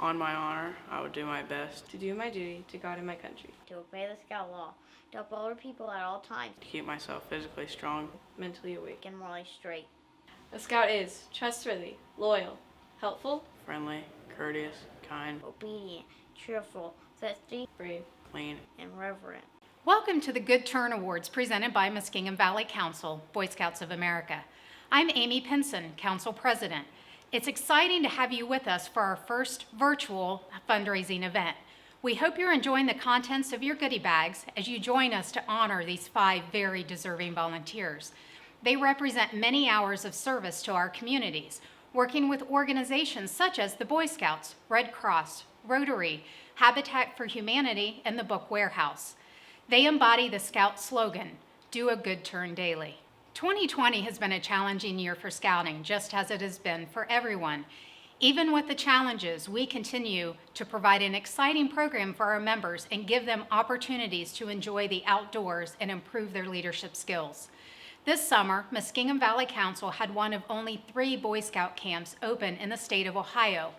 On my honor, I would do my best to do my duty to God and my country, to obey the Scout law, to help older people at all times, to keep myself physically strong, mentally awake, and morally straight. A Scout is trustworthy, loyal, helpful, friendly, courteous, kind, obedient, cheerful, thrifty, brave, clean, and reverent. Welcome to the Good Turn Awards presented by Muskingum Valley Council, Boy Scouts of America. I'm Amy Pinson, Council President. It's exciting to have you with us for our first virtual fundraising event. We hope you're enjoying the contents of your goodie bags as you join us to honor these 5 very deserving volunteers. They represent many hours of service to our communities, working with organizations such as the Boy Scouts, Red Cross, Rotary, Habitat for Humanity, and the Book Warehouse. They embody the Scout slogan, "Do a good turn daily." 2020 has been a challenging year for Scouting, just as it has been for everyone. Even with the challenges, we continue to provide an exciting program for our members and give them opportunities to enjoy the outdoors and improve their leadership skills. This summer, Muskingum Valley Council had one of only 3 Boy Scout camps open in the state of Ohio.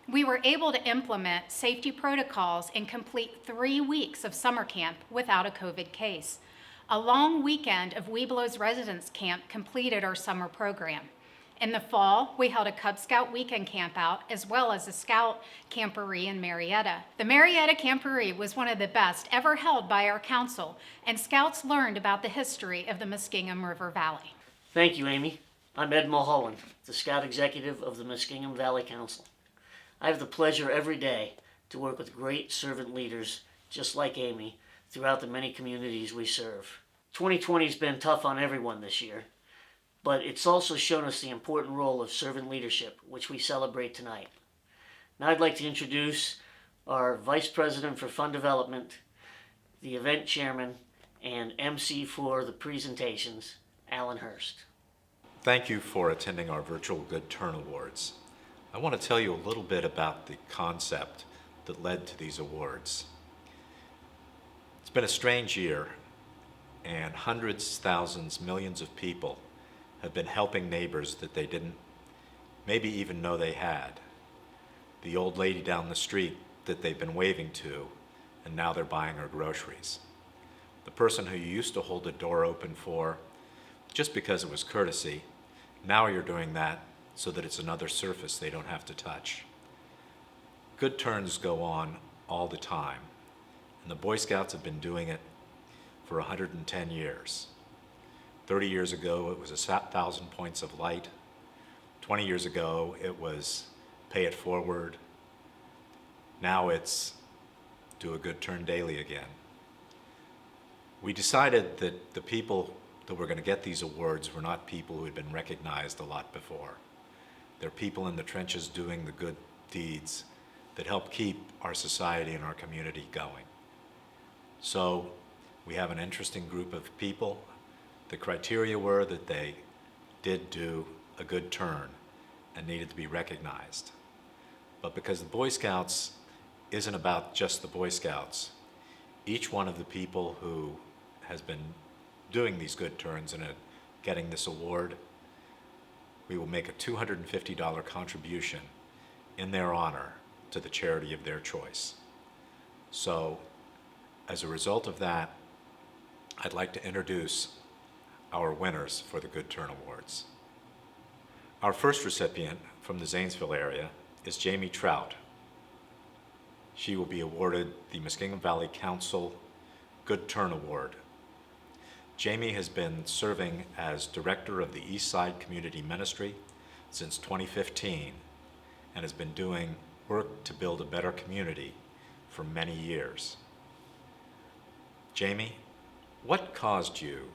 We were able to implement safety protocols and complete 3 weeks of summer camp without a COVID case. A long weekend of Webelos Residence Camp completed our summer program. In the fall, we held a Cub Scout weekend camp out as well as a Scout camporee in Marietta. The Marietta camporee was one of the best ever held by our council, and Scouts learned about the history of the Muskingum River Valley. Thank you, Amy. I'm Ed Mulholland, the Scout Executive of the Muskingum Valley Council. I have the pleasure every day to work with great servant leaders just like Amy throughout the many communities we serve. 2020 has been tough on everyone this year, but it's also shown us the important role of servant leadership, which we celebrate tonight. Now I'd like to introduce our Vice President for Fund Development, the event chairman, and MC for the presentations, Alan Hurst. Thank you for attending our virtual Good Turn Awards. I want to tell you a little bit about the concept that led to these awards. It's been a strange year, and hundreds, thousands, millions of people have been helping neighbors that they didn't maybe even know they had. The old lady down the street that they've been waving to, and now they're buying her groceries. The person who you used to hold the door open for just because it was courtesy, now you're doing that so that it's another surface they don't have to touch. Good turns go on all the time, and the Boy Scouts have been doing it for 110 years. 30 years ago, it was 1,000 points of light. 20 years ago, it was pay it forward. Now it's do a good turn daily again. We decided that the people that were going to get these awards were not people who had been recognized a lot before. They're people in the trenches doing the good deeds that help keep our society and our community going. So we have an interesting group of people. The criteria were that they did do a good turn and needed to be recognized. But because the Boy Scouts isn't about just the Boy Scouts, each one of the people who has been doing these good turns and getting this award, we will make a $250 contribution in their honor to the charity of their choice. So, as a result of that, I'd like to introduce our winners for the Good Turn Awards. Our first recipient from the Zanesville area is Jamie Trout. She will be awarded the Muskingum Valley Council Good Turn Award. Jamie has been serving as director of the East Side Community Ministry since 2015 and has been doing work to build a better community for many years. Jamie, what caused you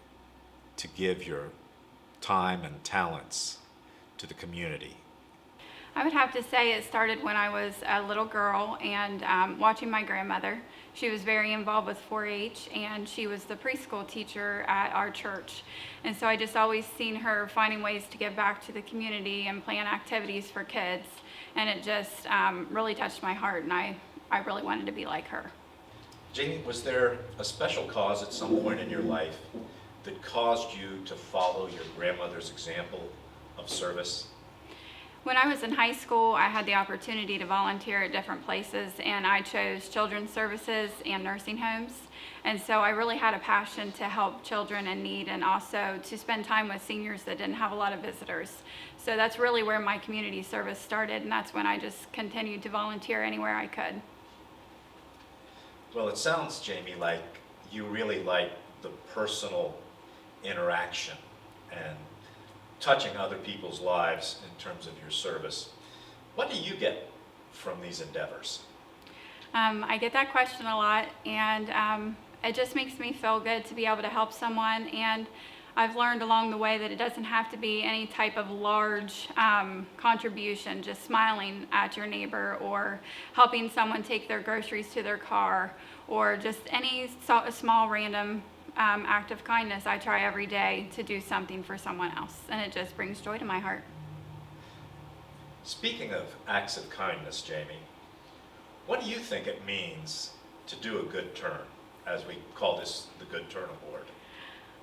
to give your time and talents to the community? I would have to say it started when I was a little girl and watching my grandmother. She was very involved with 4-H and she was the preschool teacher at our church. And so I just always seen her finding ways to give back to the community and plan activities for kids. And it just really touched my heart, and I really wanted to be like her. Jamie, was there a special cause at some point in your life that caused you to follow your grandmother's example of service? When I was in high school, I had the opportunity to volunteer at different places, and I chose children's services and nursing homes. And so I really had a passion to help children in need and also to spend time with seniors that didn't have a lot of visitors. So that's really where my community service started, and that's when I just continued to volunteer anywhere I could. Well, it sounds, Jamie, like you really like the personal interaction and touching other people's lives in terms of your service. What do you get from these endeavors? I get that question a lot, and it just makes me feel good to be able to help someone. And I've learned along the way that it doesn't have to be any type of large contribution, just smiling at your neighbor or helping someone take their groceries to their car, or just any small random act of kindness. I try every day to do something for someone else, and it just brings joy to my heart. Speaking of acts of kindness, Jamie, what do you think it means to do a good turn, as we call this the Good Turn Award?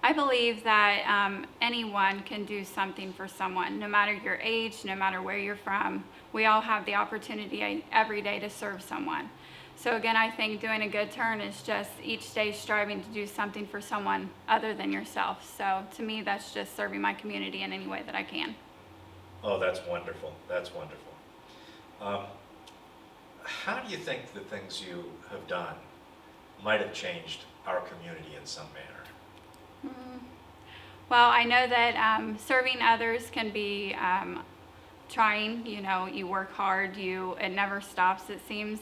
I believe that anyone can do something for someone, no matter your age, no matter where you're from. We all have the opportunity every day to serve someone. So again, I think doing a good turn is just each day striving to do something for someone other than yourself. So to me, that's just serving my community in any way that I can. Oh, that's wonderful. That's wonderful. How do you think the things you have done might have changed our community in some manner? Well, I know that serving others can be trying. You know, you work hard. It never stops, it seems.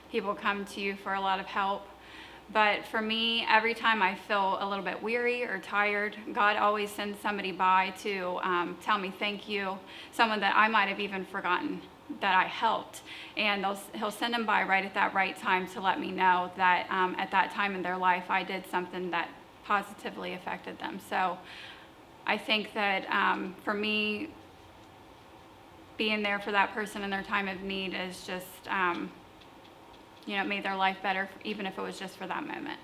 People come to you for a lot of help. But for me, every time I feel a little bit weary or tired, God always sends somebody by to tell me thank you, someone that I might have even forgotten that I helped. And he'll send them by right at that right time to let me know that at that time in their life I did something that positively affected them. So I think that for me, being there for that person in their time of need is just, it made their life better, even if it was just for that moment.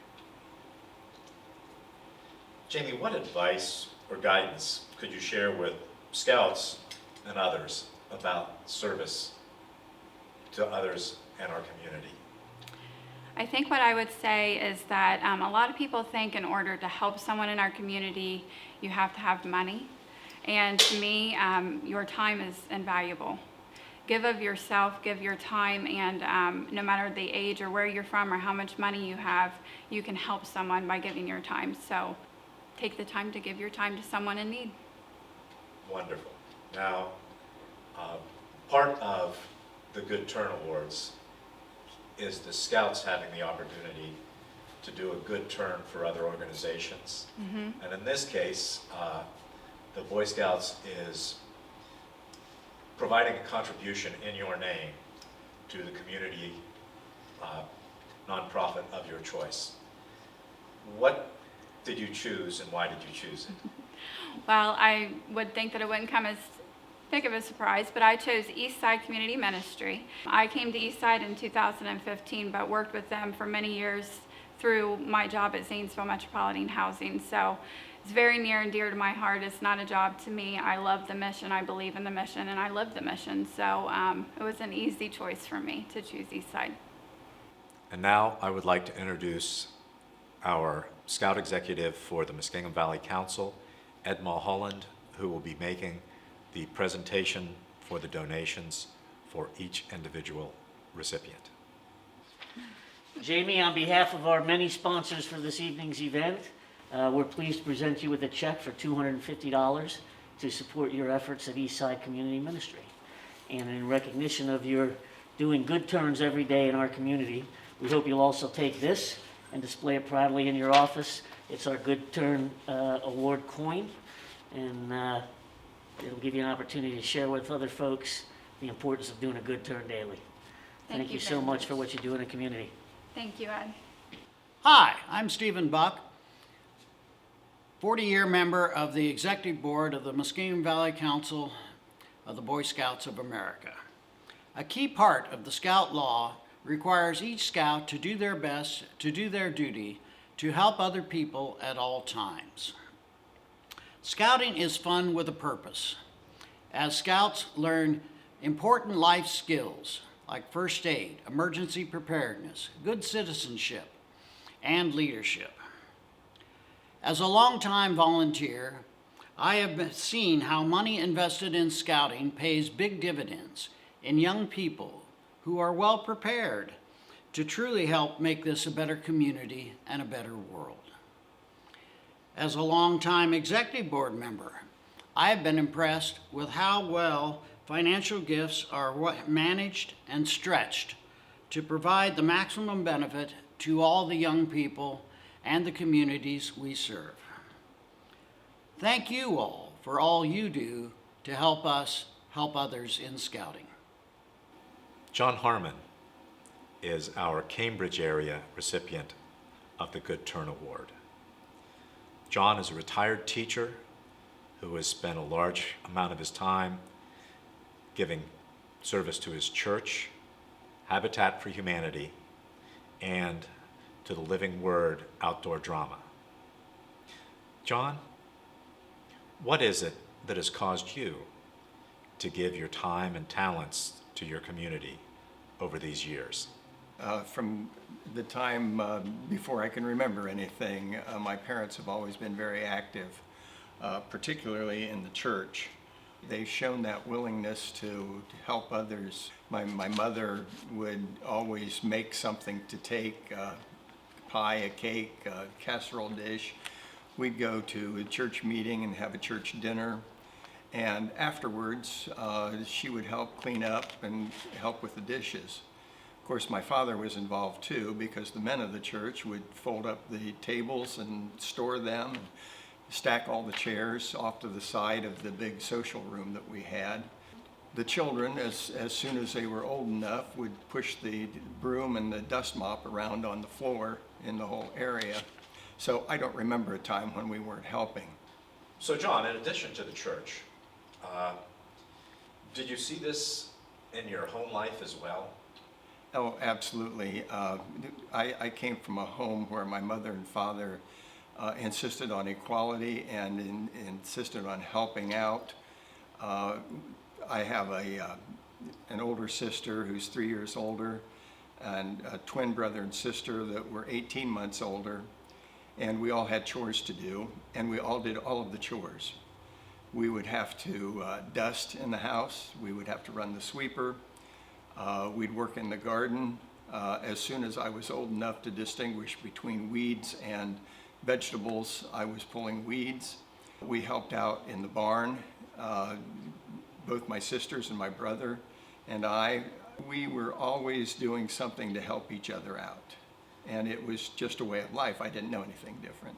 Jamie, what advice or guidance could you share with scouts and others about service to others and our community? I think what I would say is that a lot of people think in order to help someone in our community, you have to have money. And to me, your time is invaluable. Give of yourself, give your time, and no matter the age or where you're from or how much money you have, you can help someone by giving your time. So take the time to give your time to someone in need. Wonderful. Now, part of the Good Turn Awards is the scouts having the opportunity to do a good turn for other organizations. Mm-hmm. And in this case, the Boy Scouts is providing a contribution in your name to the community nonprofit of your choice. What did you choose and why did you choose it? Well, I would think that it wouldn't come as big of a surprise, but I chose Eastside Community Ministry. I came to Eastside in 2015, but worked with them for many years through my job at Zanesville Metropolitan Housing. So it's very near and dear to my heart. It's not a job to me. I love the mission, I believe in the mission, and I live the mission. So it was an easy choice for me to choose Eastside. And now I would like to introduce our Scout Executive for the Muskingum Valley Council, Ed Mulholland, who will be making the presentation for the donations for each individual recipient. Jamie, on behalf of our many sponsors for this evening's event, we're pleased to present you with a check for $250 to support your efforts at Eastside Community Ministry. And in recognition of your doing good turns every day in our community, we hope you'll also take this and display it proudly in your office. It's our Good Turn Award coin, and it'll give you an opportunity to share with other folks the importance of doing a good turn daily. Thank you so much for what you do in the community. Thank you, Ed. Hi, I'm Stephen Buck, 40-year member of the Executive Board of the Muskingum Valley Council of the Boy Scouts of America. A key part of the Scout Law requires each Scout to do their best to do their duty to help other people at all times. Scouting is fun with a purpose. as Scouts learn important life skills like first aid, emergency preparedness, good citizenship, and leadership. As a longtime volunteer, I have seen how money invested in Scouting pays big dividends in young people who are well prepared to truly help make this a better community and a better world. As a longtime executive board member, I have been impressed with how well financial gifts are managed and stretched to provide the maximum benefit to all the young people and the communities we serve. Thank you all for all you do to help us help others in Scouting. John Harmon is our Cambridge area recipient of the Good Turn Award. John is a retired teacher who has spent a large amount of his time giving service to his church, Habitat for Humanity, and to the Living Word outdoor drama. John, what is it that has caused you to give your time and talents to your community over these years? From the time before I can remember anything, my parents have always been very active, particularly in the church. They've shown that willingness to help others. My mother would always make something to take, pie, a cake, a casserole dish. We'd go to a church meeting and have a church dinner. And afterwards, she would help clean up and help with the dishes. Of course, my father was involved too, because the men of the church would fold up the tables and store them, and stack all the chairs off to the side of the big social room that we had. The children, as soon as they were old enough, would push the broom and the dust mop around on the floor in the whole area. So I don't remember a time when we weren't helping. So John, in addition to the church, did you see this in your home life as well? Oh, absolutely. I came from a home where my mother and father insisted on equality and insisted on helping out. I have an older sister who's 3 years older, and a twin brother and sister that were 18 months older, and we all had chores to do, and we all did all of the chores. We would have to dust in the house, we would have to run the sweeper, we'd work in the garden. As soon as I was old enough to distinguish between weeds and vegetables, I was pulling weeds. We helped out in the barn, both my sisters and my brother and I. We were always doing something to help each other out. And it was just a way of life. I didn't know anything different.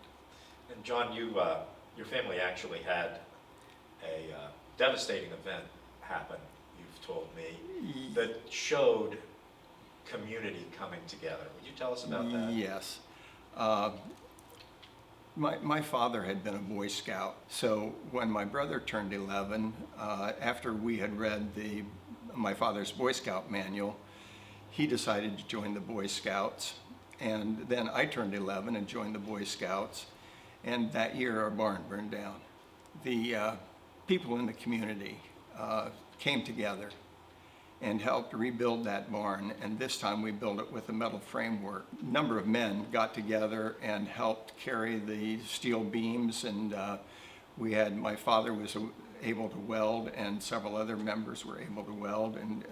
And John, your family actually had a devastating event happen, you've told me, that showed community coming together. Would you tell us about that? Yes. My father had been a Boy Scout, so when my brother turned 11, after we had read my father's Boy Scout manual, he decided to join the Boy Scouts, and then I turned 11 and joined the Boy Scouts, and that year our barn burned down. The people in the community came together and helped rebuild that barn, and this time we built it with a metal framework. A number of men got together and helped carry the steel beams, and my father was able to weld, and several other members were able to weld, and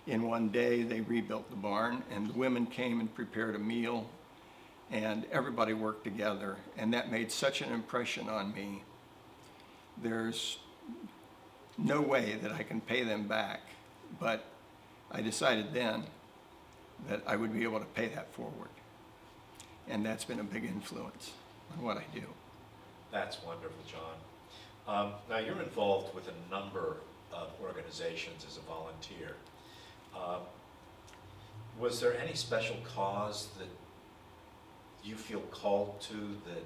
in one day they rebuilt the barn, and the women came and prepared a meal, and everybody worked together, and that made such an impression on me. There's no way that I can pay them back, but I decided then that I would be able to pay that forward. And that's been a big influence on what I do. That's wonderful, John. Now you're involved with a number of organizations as a volunteer. Was there any special cause that you feel called to that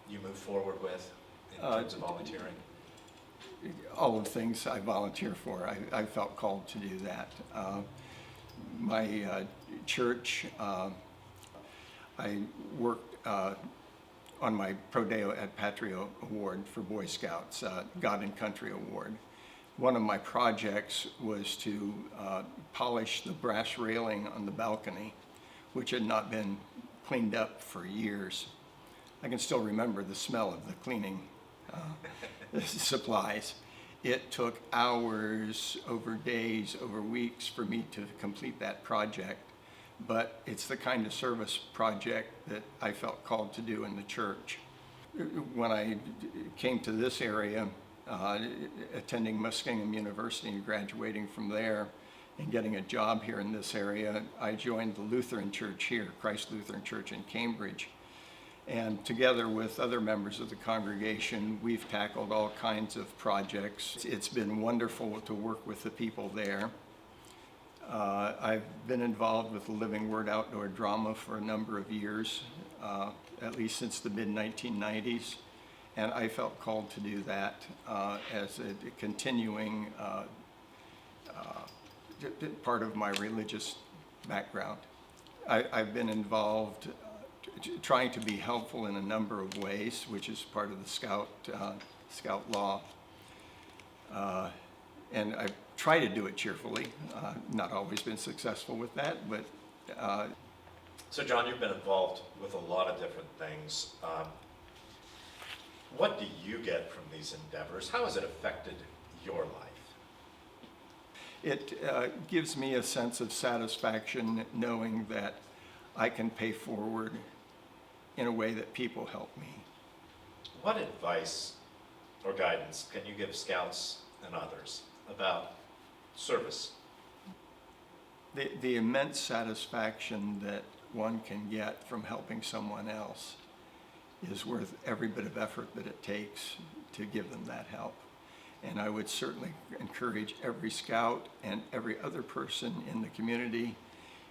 you move forward with in terms of volunteering? All of the things I volunteer for, I felt called to do that. My church, I worked on my Pro Deo et Patria award for Boy Scouts, God and Country award. One of my projects was to polish the brass railing on the balcony, which had not been cleaned up for years. I can still remember the smell of the cleaning supplies. It took hours, over days, over weeks for me to complete that project, but it's the kind of service project that I felt called to do in the church. When I came to this area, attending Muskingum University and graduating from there and getting a job here in this area, I joined the Lutheran Church here, Christ Lutheran Church in Cambridge. And together with other members of the congregation, we've tackled all kinds of projects. It's been wonderful to work with the people there. I've been involved with the Living Word outdoor drama for a number of years, at least since the mid-1990s. And I felt called to do that as a continuing part of my religious background. I've been involved trying to be helpful in a number of ways, which is part of the Scout law. And I try to do it cheerfully. Not always been successful with that, but. So John, you've been involved with a lot of different things. What do you get from these endeavors? How has it affected your life? It gives me a sense of satisfaction knowing that I can pay forward in a way that people help me. What advice or guidance can you give Scouts and others about service? The immense satisfaction that one can get from helping someone else is worth every bit of effort that it takes to give them that help. And I would certainly encourage every Scout and every other person in the community,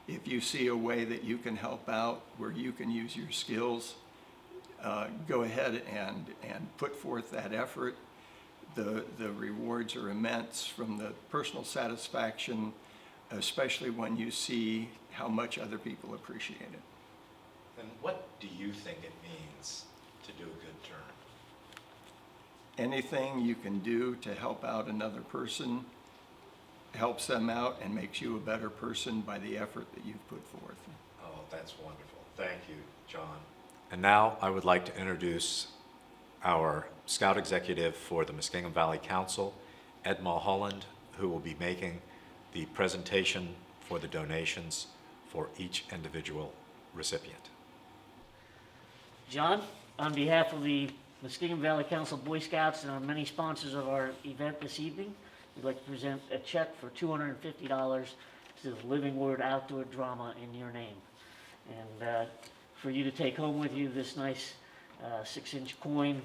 if you see a way that you can help out, where you can use your skills, go ahead and put forth that effort. The rewards are immense, from the personal satisfaction, especially when you see how much other people appreciate it. And what do you think it means to do a good turn? Anything you can do to help out another person helps them out and makes you a better person by the effort that you've put forth. Oh, that's wonderful. Thank you, John. And now I would like to introduce our Scout Executive for the Muskingum Valley Council, Ed Mulholland, who will be making the presentation for the donations for each individual recipient. John, on behalf of the Muskingum Valley Council Boy Scouts and our many sponsors of our event this evening, we'd like to present a check for $250 to the Living Word Outdoor Drama in your name. And for you to take home with you this nice 6-inch coin,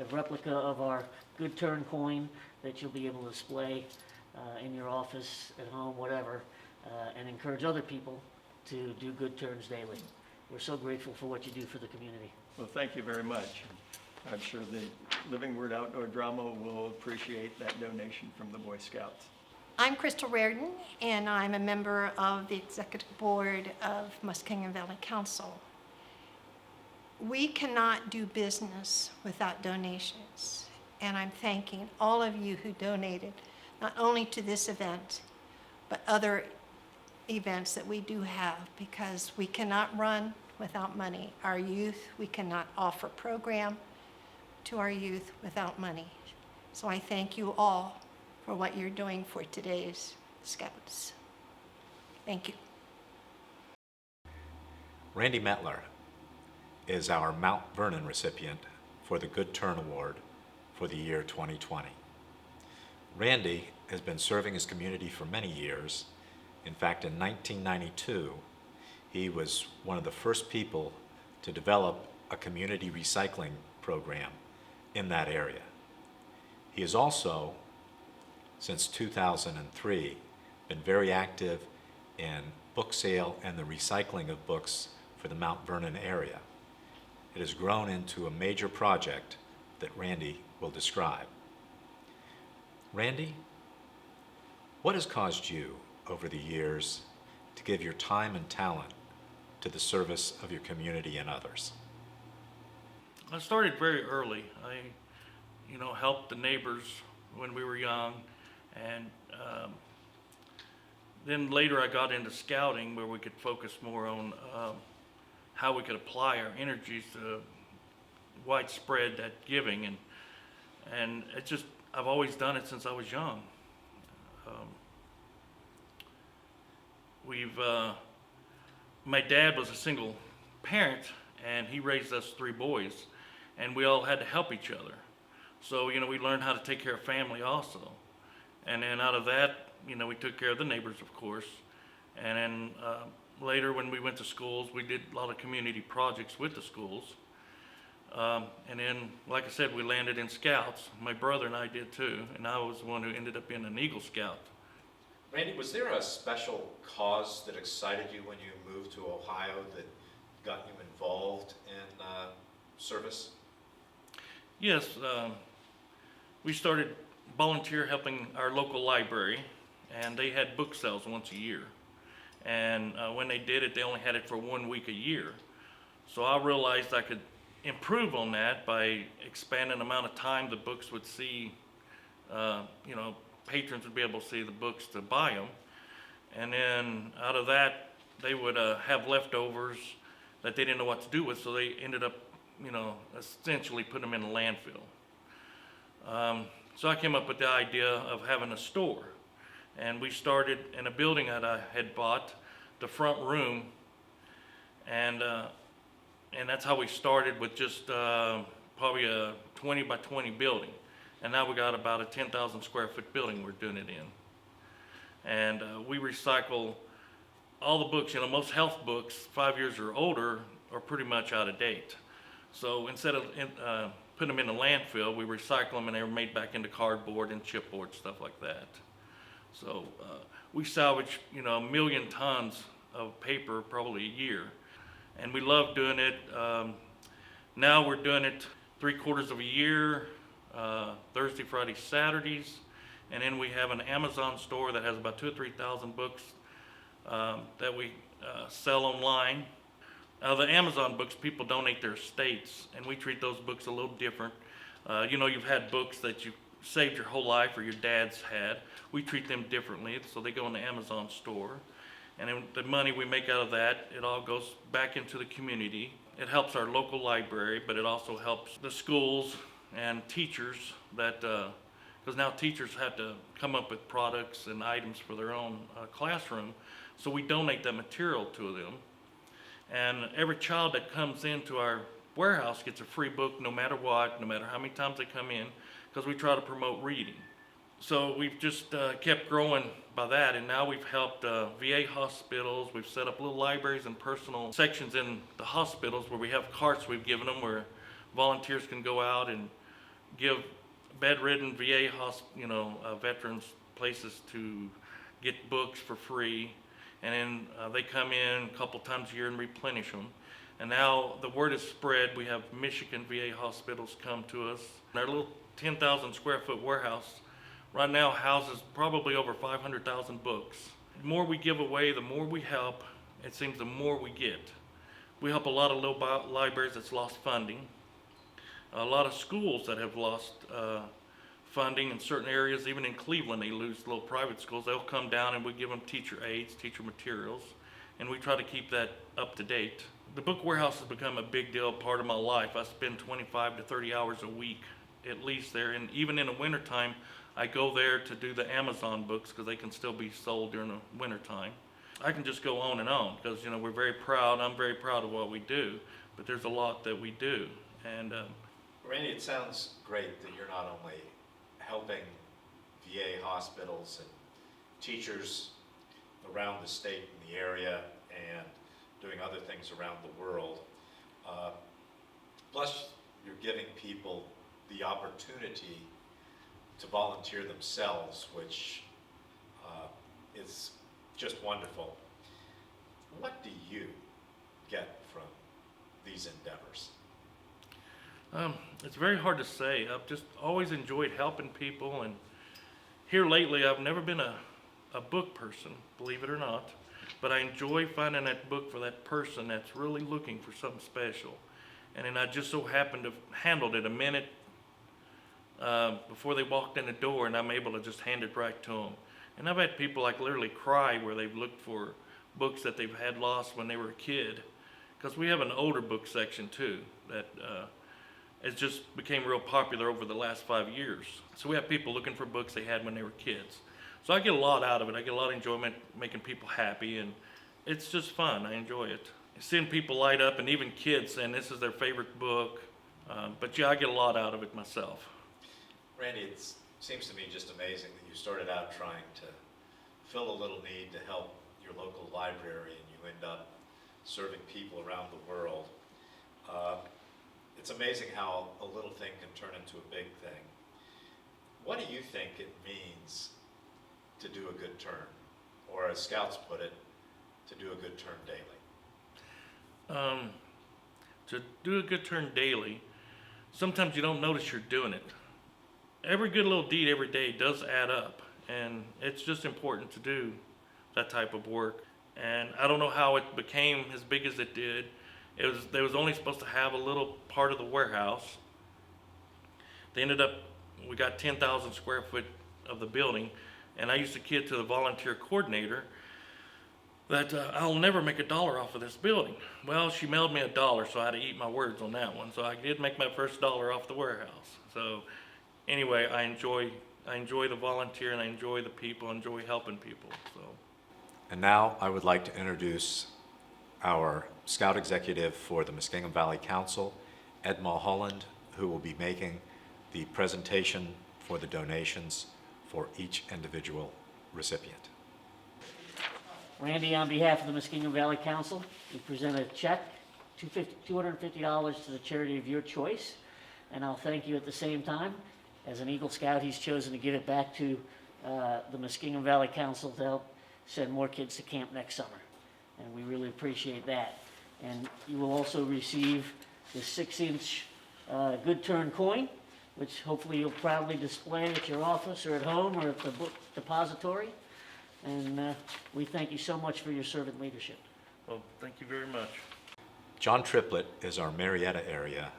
a replica of our Good Turn coin that you'll be able to display in your office, at home, whatever, and encourage other people to do good turns daily. We're so grateful for what you do for the community. Well, thank you very much. I'm sure the Living Word Outdoor Drama will appreciate that donation from the Boy Scouts. I'm Chrystal Rardin, and I'm a member of the Executive Board of Muskingum Valley Council. We cannot do business without donations, and I'm thanking all of you who donated, not only to this event, but other events that we do have, because we cannot run without money. Our youth, we cannot offer program to our youth without money. So I thank you all for what you're doing for today's Scouts. Thank you. Randy Mettler is our Mount Vernon recipient for the Good Turn Award for the year 2020. Randy has been serving his community for many years. In fact, in 1992, he was one of the first people to develop a community recycling program in that area. He has also, since 2003, been very active in book sale and the recycling of books for the Mount Vernon area. It has grown into a major project that Randy will describe. Randy, what has caused you over the years to give your time and talent to the service of your community and others? I started very early. I, helped the neighbors when we were young, and then later I got into scouting, where we could focus more on how we could apply our energies to widespread that giving, and it just, I've always done it since I was young. My dad was a single parent, and he raised us 3 boys, and we all had to help each other. So, we learned how to take care of family also. And then out of that, we took care of the neighbors, of course. And then later when we went to schools, we did a lot of community projects with the schools. And then, like I said, we landed in Scouts. My brother and I did too, and I was the one who ended up being an Eagle Scout. Randy, was there a special cause that excited you when you moved to Ohio that got you involved in service? Yes, we started volunteer helping our local library, and they had book sales once a year. And when they did it, they only had it for 1 week a year. So I realized I could improve on that by expanding the amount of time the books would see, patrons would be able to see the books to buy them. And then out of that, they would have leftovers that they didn't know what to do with, so they ended up, essentially putting them in a landfill. So I came up with the idea of having a store. And we started in a building that I had bought, the front room, and that's how we started, with just probably a 20 by 20 building. And now we got about a 10,000 square foot building we're doing it in. And we recycle all the books. Most health books, 5 years or older, are pretty much out of date. So instead of putting them in the landfill, we recycle them, and they were made back into cardboard and chipboard, stuff like that. So we salvage, 1 million tons of paper probably a year. And we love doing it. Now we're doing it 3/4 of a year, Thursday, Friday, Saturdays. And then we have an Amazon store that has about 2,000 or 3,000 books that we sell online. The Amazon books, people donate their estates, and we treat those books a little different. You've had books that you saved your whole life, or your dad's had. We treat them differently, so they go in the Amazon store. And then the money we make out of that, it all goes back into the community. It helps our local library, but it also helps the schools and teachers that, because now teachers have to come up with products and items for their own classroom. So we donate that material to them. And every child that comes into our warehouse gets a free book no matter what, no matter how many times they come in, because we try to promote reading. So we've just kept growing by that, and now we've helped VA hospitals. We've set up little libraries and personal sections in the hospitals where we have carts we've given them, where volunteers can go out and give bedridden VA veterans places to get books for free. And then they come in a couple times a year and replenish them. And now the word is spread. We have Michigan VA hospitals come to us. And our little 10,000 square foot warehouse right now houses probably over 500,000 books. The more we give away, the more we help. It seems the more we get. We help a lot of little libraries that's lost funding. A lot of schools that have lost funding in certain areas. Even in Cleveland, they lose little private schools. They'll come down and we give them teacher aids, teacher materials, and we try to keep that up to date. The book warehouse has become a big deal, part of my life. I spend 25 to 30 hours a week at least there, and even in the wintertime, I go there to do the Amazon books because they can still be sold during the wintertime. I can just go on and on because, we're very proud. I'm very proud of what we do, but there's a lot that we do. And Randy, it sounds great that you're not only helping VA hospitals and teachers around the state and the area and doing other things around the world. Plus, you're giving people the opportunity to volunteer themselves, which is just wonderful. What do you get from these endeavors? It's very hard to say. I've just always enjoyed helping people, and here lately I've never been a book person, believe it or not, but I enjoy finding that book for that person that's really looking for something special. And then I just so happened to have handled it a minute before they walked in the door, and I'm able to just hand it right to them. And I've had people like literally cry where they've looked for books that they've had lost when they were a kid. Because we have an older book section too that it just became real popular over the last 5 years. So we have people looking for books they had when they were kids. So I get a lot out of it. I get a lot of enjoyment making people happy, and it's just fun. I enjoy it. Seeing people light up, and even kids saying this is their favorite book. But yeah, I get a lot out of it myself. Randy, it seems to me just amazing that you started out trying to fill a little need to help your local library, and you end up serving people around the world. It's amazing how a little thing can turn into a big thing. What do you think it means to do a good turn? Or as Scouts put it, to do a good turn daily? To do a good turn daily, sometimes you don't notice you're doing it. Every good little deed every day does add up, and it's just important to do that type of work. And I don't know how it became as big as it did. They was only supposed to have a little part of the warehouse. They ended up, we got 10,000 square foot of the building, and I used to kid to the volunteer coordinator that I'll never make $1 off of this building. Well, she mailed me $1, so I had to eat my words on that one. So I did make my first $1 off the warehouse. So anyway, I enjoy the volunteer, and I enjoy the people, enjoy helping people. So. And now I would like to introduce our Scout Executive for the Muskingum Valley Council, Ed Mulholland, who will be making the presentation for the donations for each individual recipient. Randy, on behalf of the Muskingum Valley Council, we present a check, $250 to the charity of your choice, and I'll thank you at the same time. As an Eagle Scout, he's chosen to give it back to the Muskingum Valley Council to help send more kids to camp next summer, and we really appreciate that. And you will also receive the 6-inch Good Turn coin, which hopefully you'll proudly display at your office or at home or at the book depository. And we thank you so much for your servant leadership. Well, thank you very much. John Triplett is our Marietta area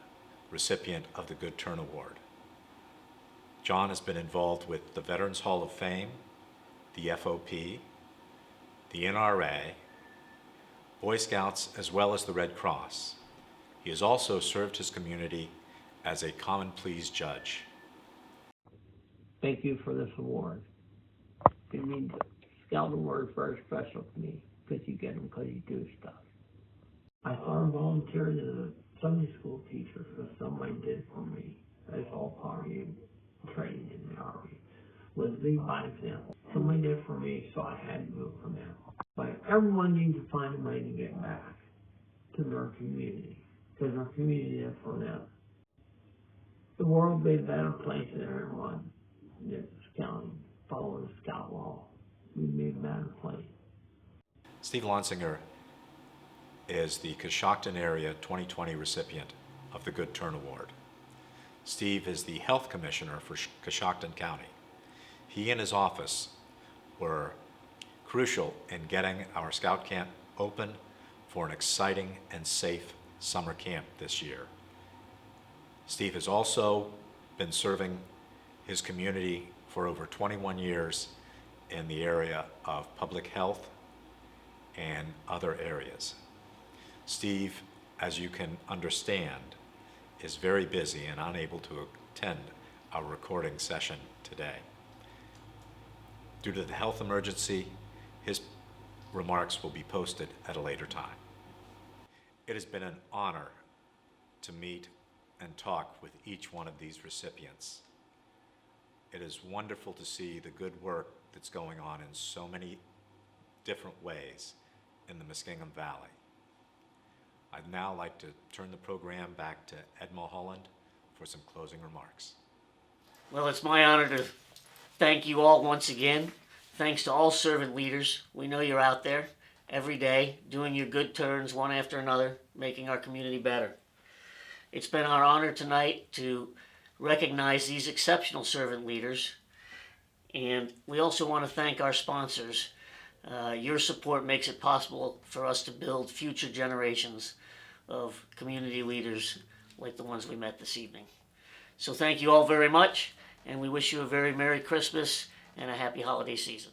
recipient of the Good Turn Award. John has been involved with the Veterans Hall of Fame, the FOP, the NRA, Boy Scouts, as well as the Red Cross. He has also served his community as a Common Pleas judge. Thank you for this award. It means Scout Award is very special to me because you get them because you do stuff. I started volunteering as a Sunday school teacher because somebody did for me. That's all part of training in the Army. Was lead by example. Somebody did for me, so I had to do it for them. But everyone needs to find a way to get back to their community because their community is for them. The world will be a better place if everyone is scouting, follows Scout law. We'd be a better place. Steve Lonzinger is the Coshocton Area 2020 recipient of the Good Turn Award. Steve is the Health Commissioner for Coshocton County. He and his office were crucial in getting our Scout Camp open for an exciting and safe summer camp this year. Steve has also been serving his community for over 21 years in the area of public health and other areas. Steve, as you can understand, is very busy and unable to attend our recording session today. Due to the health emergency, his remarks will be posted at a later time. It has been an honor to meet and talk with each one of these recipients. It is wonderful to see the good work that's going on in so many different ways in the Muskingum Valley. I'd now like to turn the program back to Ed Mulholland for some closing remarks. Well, it's my honor to thank you all once again. Thanks to all servant leaders. We know you're out there every day doing your good turns one after another, making our community better. It's been our honor tonight to recognize these exceptional servant leaders, and we also want to thank our sponsors. Your support makes it possible for us to build future generations of community leaders like the ones we met this evening. So thank you all very much, and we wish you a very Merry Christmas and a happy holiday season.